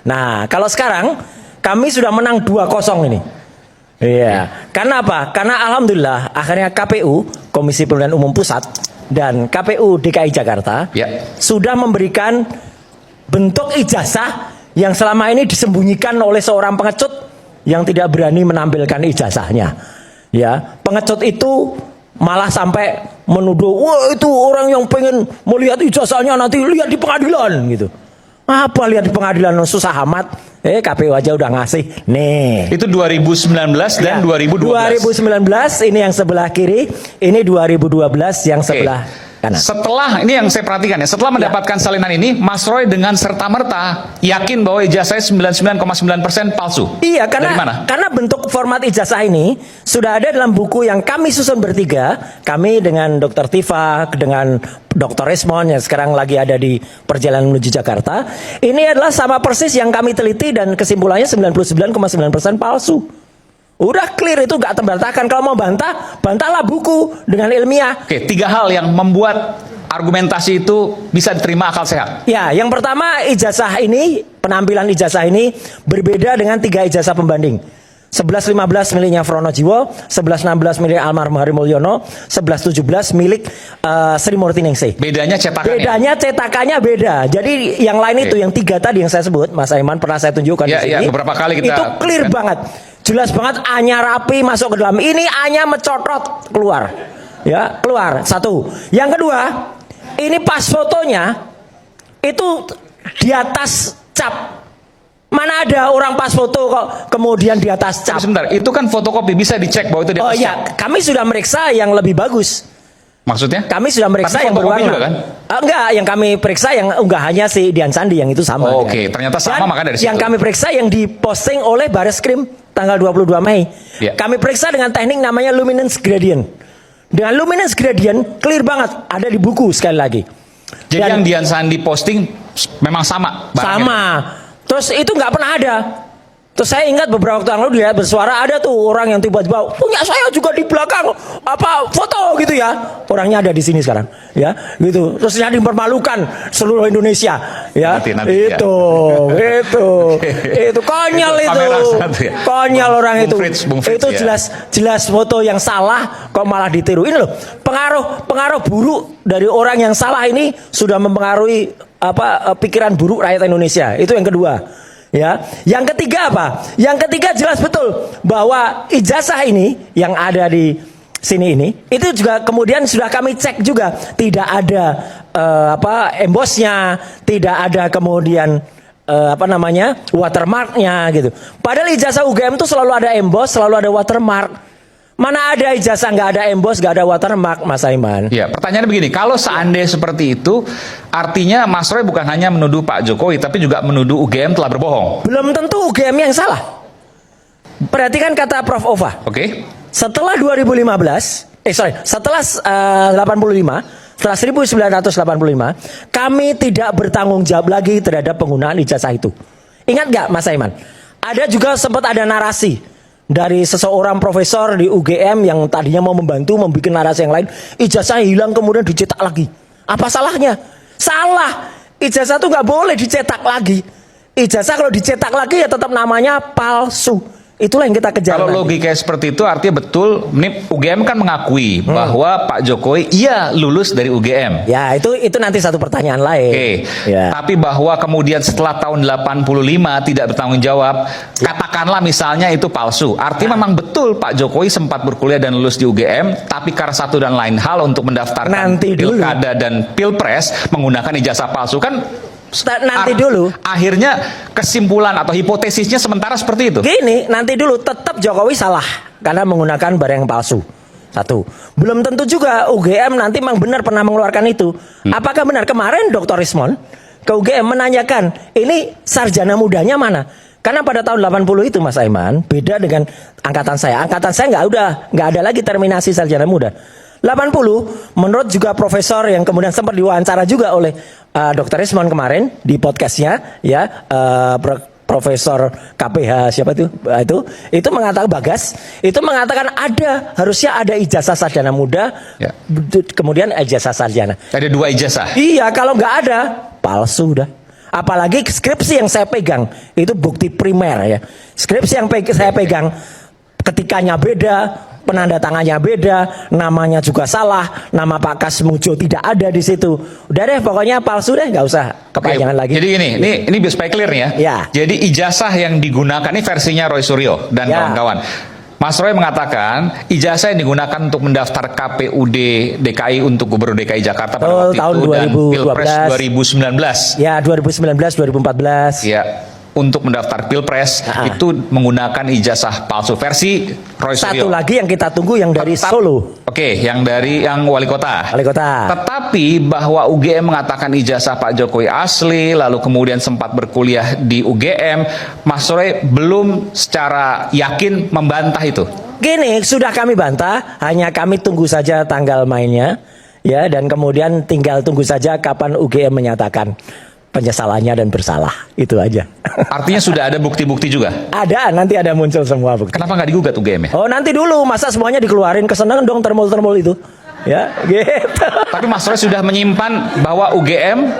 Nah, kalau sekarang kami sudah menang 2-0 ini. Iya. Karena apa? Karena alhamdulillah akhirnya KPU, Komisi Pemilihan Umum Pusat dan KPU DKI Jakarta sudah memberikan bentuk ijazah yang selama ini disembunyikan oleh seorang pengecut yang tidak berani menampilkan ijazahnya. Ya, pengecut itu malah sampai menuduh, wah itu orang yang pengen melihat ijazahnya nanti lihat di pengadilan gitu. Apa lihat di pengadilan susah amat? KPU aja udah ngasih. Nih. Itu 2019 dan 2012. 2019 ini yang sebelah kiri, ini 2012 yang sebelah kanan. Setelah ini yang saya perhatikan ya, setelah mendapatkan salinan ini, Mas Roy dengan serta-merta yakin bahwa ijazahnya 99,9% palsu. Iya, Dari mana? karena bentuk format ijazah ini sudah ada dalam buku yang kami susun bertiga, kami dengan Dr. Tifa, dengan Dr. Resmond yang sekarang lagi ada di perjalanan menuju Jakarta. Ini adalah sama persis yang kami teliti dan kesimpulannya 99,9% palsu. Udah clear, itu gak terbantahkan. Kalau mau bantah, bantahlah buku dengan ilmiah. Oke, 3 hal yang membuat argumentasi itu bisa diterima akal sehat. Ya, yang pertama ijazah ini, penampilan ijazah ini berbeda dengan 3 ijazah pembanding. 11-15 miliknya Frono Jiwo, 11-16 milik almarhum Hari Mulyono, 11-17 milik Sri Murti Ningsih. Bedanya cetakannya? Bedanya cetakannya beda. Jadi yang lain itu, yang 3 tadi yang saya sebut, Mas Aiman pernah saya tunjukkan di sini. Ya, beberapa kali kita itu clear banget. Jelas banget A-nya rapi masuk ke dalam. Ini A-nya mencotot keluar. Ya, keluar. 1. Yang kedua, ini pas fotonya itu di atas cap. Mana ada orang pas foto kok kemudian di atas cap. Sebentar, itu kan fotokopi, bisa dicek bahwa itu di atas cap. Kami sudah meriksa yang lebih bagus. Maksudnya? Kami sudah meriksa yang berwarna. Juga, kan? Enggak, yang kami periksa yang enggaknya si Dian Sandi yang itu sama. Oke, ternyata sama, maka dari situ. Yang kami periksa yang diposting oleh Bareskrim tanggal 22 Mei. Kami periksa dengan teknik namanya luminance gradient. Dengan luminance gradient clear banget, ada di buku sekali lagi. Jadi yang Dian Sandi posting memang sama? Sama. Terus itu nggak pernah ada. Terus saya ingat beberapa waktu yang lalu dia bersuara, ada tuh orang yang tiba-tiba punya saya juga di belakang apa foto gitu ya. Orangnya ada di sini sekarang, ya gitu. Terus jadi mempermalukan seluruh Indonesia, ya. Nanti, itu konyol itu, konyol orang itu. Itu jelas foto yang salah kok malah ditiru. Ini loh pengaruh buruk dari orang yang salah ini sudah mempengaruhi pikiran buruk rakyat Indonesia. Itu yang kedua. Ya, yang ketiga apa? Yang ketiga jelas betul bahwa ijazah ini yang ada di sini ini itu juga kemudian sudah kami cek juga tidak ada embossnya, tidak ada kemudian watermarknya gitu. Padahal ijazah UGM itu selalu ada emboss, selalu ada watermark. Mana ada ijazah nggak ada emboss, nggak ada watermark, Mas Aiman? Ya, pertanyaannya begini, kalau seandainya seperti itu, artinya Mas Roy bukan hanya menuduh Pak Jokowi, tapi juga menuduh UGM telah berbohong. Belum tentu UGM yang salah. Perhatikan kata Prof. Ova. Oke. Setelah 1985, kami tidak bertanggung jawab lagi terhadap penggunaan ijazah itu. Ingat nggak, Mas Aiman? Ada juga sempat ada narasi dari seseorang profesor di UGM yang tadinya mau membantu membuat narasi yang lain, ijazah hilang kemudian dicetak lagi. Apa salahnya? Salah. Ijazah itu nggak boleh dicetak lagi. Ijazah kalau dicetak lagi ya tetap namanya palsu. Itulah yang kita kejar. Kalau logikanya seperti itu artinya betul, ini UGM kan mengakui bahwa Pak Jokowi lulus dari UGM. Ya, itu nanti satu pertanyaan lain. Oke. Ya. Tapi bahwa kemudian setelah tahun 85 tidak bertanggung jawab, katakanlah misalnya itu palsu. Artinya memang betul Pak Jokowi sempat berkuliah dan lulus di UGM, tapi karena satu dan lain hal untuk mendaftarkan pilkada dan pilpres menggunakan ijazah palsu kan. Nanti dulu. Akhirnya kesimpulan atau hipotesisnya sementara seperti itu. Gini, nanti dulu tetap Jokowi salah karena menggunakan barang yang palsu. 1. Belum tentu juga UGM nanti memang benar pernah mengeluarkan itu. Apakah benar kemarin Dr. Resmond ke UGM menanyakan, ini sarjana mudanya mana? Karena pada tahun 80 itu Mas Aiman, beda dengan angkatan saya. Angkatan saya nggak ada lagi terminasi sarjana muda. 80 menurut juga profesor yang kemudian sempat diwawancara juga oleh Dr. Resmond kemarin di podcastnya, ya, Profesor KPH siapa itu mengatakan Bagas, itu mengatakan harusnya ada ijazah sarjana muda, kemudian ijazah sarjana. Ada 2 ijazah. Iya, kalau nggak ada palsu dah. Apalagi skripsi yang saya pegang itu bukti primer ya. Skripsi yang saya pegang ketikanya beda, penanda tangannya beda, namanya juga salah, nama Pak Kasmujo tidak ada di situ. Udah deh, pokoknya palsu deh, nggak usah kepanjangan lagi. Jadi gini, ini biar supaya clear nih ya. Ya. Jadi ijazah yang digunakan ini versinya Roy Suryo dan Ya. kawan-kawan. Mas Roy mengatakan ijazah yang digunakan untuk mendaftar KPUD DKI untuk Gubernur DKI Jakarta pada waktu tahun itu dan 2012. Pilpres 2019. Ya, 2019, 2014. Ya, untuk mendaftar Pilpres itu menggunakan ijazah palsu versi Roy Suryo. Satu lagi yang kita tunggu yang dari Solo. Oke, yang wali kota. Wali kota. Tetapi bahwa UGM mengatakan ijazah Pak Jokowi asli, lalu kemudian sempat berkuliah di UGM, Mas Roy belum secara yakin membantah itu. Gini, sudah kami bantah, hanya kami tunggu saja tanggal mainnya, ya, dan kemudian tinggal tunggu saja kapan UGM menyatakan penyesalannya dan bersalah, itu aja. Artinya sudah ada bukti-bukti juga. Ada, nanti ada muncul semua bukti. Kenapa nggak digugat UGM ya? Oh, nanti dulu, masa semuanya dikeluarin, kesenangan dong termol-termol itu, ya, gitu. Tapi Mas Roy sudah menyimpan bahwa UGM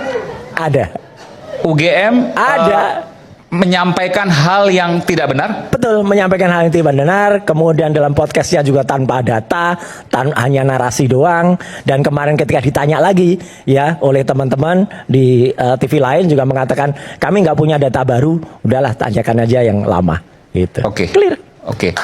Ada, ada menyampaikan hal yang tidak benar. betul, menyampaikan hal yang tidak benar. Kemudian dalam podcastnya juga tanpa data, hanya narasi doang. Dan kemarin ketika ditanya lagi ya oleh teman-teman di TV lain juga mengatakan kami nggak punya data baru. Udahlah, tanyakan aja yang lama. Gitu. Oke. Clear. Oke.